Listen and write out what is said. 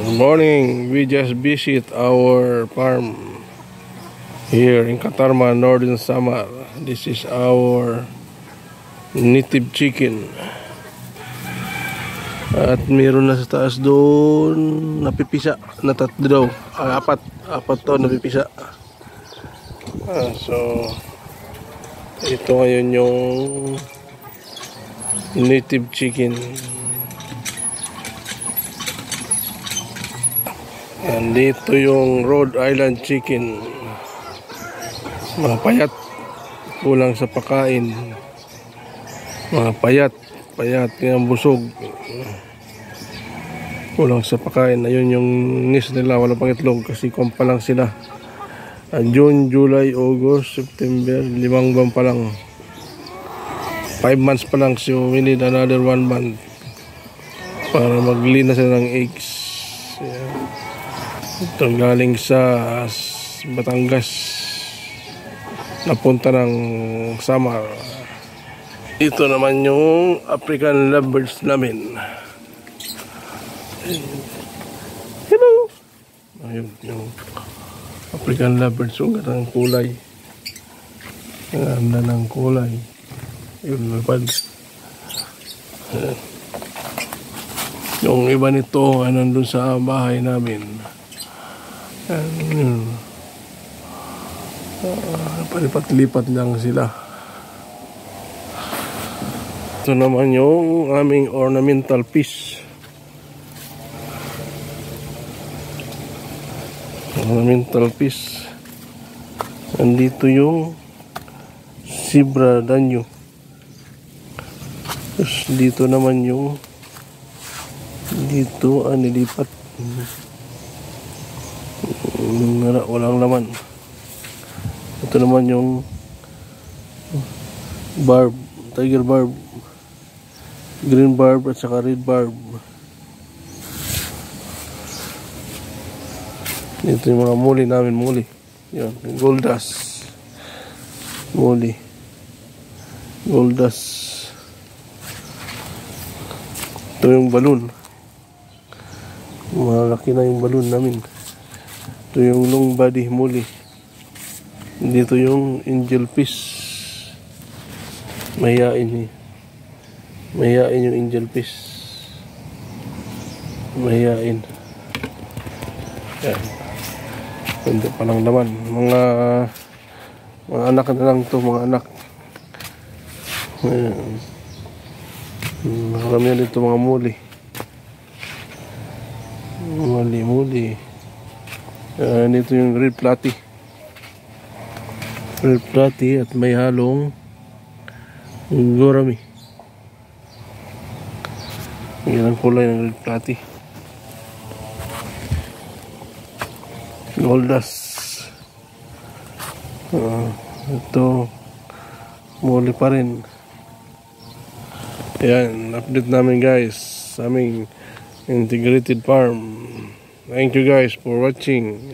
Good morning. We just visit our farm here in Katarman, Northern Samar. This is our native chicken. At meron na sa taas doon napipisa na tatlo daw. Apat to napipisa. So ito ngayon yung native chicken. Dito yung Rhode Island chicken. Mga payat, kulang sa pagkain. Mga payat, yung busog. Kulang sa pagkain. Ayun yung nis nila, wala pang itlog kasi kumpa lang sila. June, July, August, September, 5 buwan pa lang. 5 months pa lang, so we need another 1 month para maglay na sila ng eggs. Ito galing sa Batangas, napunta ng Samar. Ito naman yung African lovebirds namin. Hello. Ayun yung African lovebirds, yung ganda ng kulay. Ganda ng kulay. Yun, napad. Yung iba nito ay nandun sa bahay namin. Palipat-lipat lang sila. Ito naman yung aming ornamental fish. Ornamental fish. Andito yung Zebra Danio. Tapos dito naman yung dito nilipat. Walang laman. Ito naman yung barb, tiger barb, green barb at saka red barb. Ito yung mga muli namin, muli. Yan, goldas. Muli. Goldas. Ito yung balloon. Malaki na yung balloon namin. Ito yung long body muli. Dito yung angel fish. Mahihain eh. Mahihain yung angel fish. Mahihain. Yan. Hindi pa lang laman. Mga anak na lang to, mga anak. Ayan. Marami dito mga muli. Muli. Dito yung red platy. Red platy at may halong gourami. Yan ang kulay ng red platy. Goldas. Ito muli pa rin. Ayan, update namin guys sa aming integrated farm. Thank you guys for watching.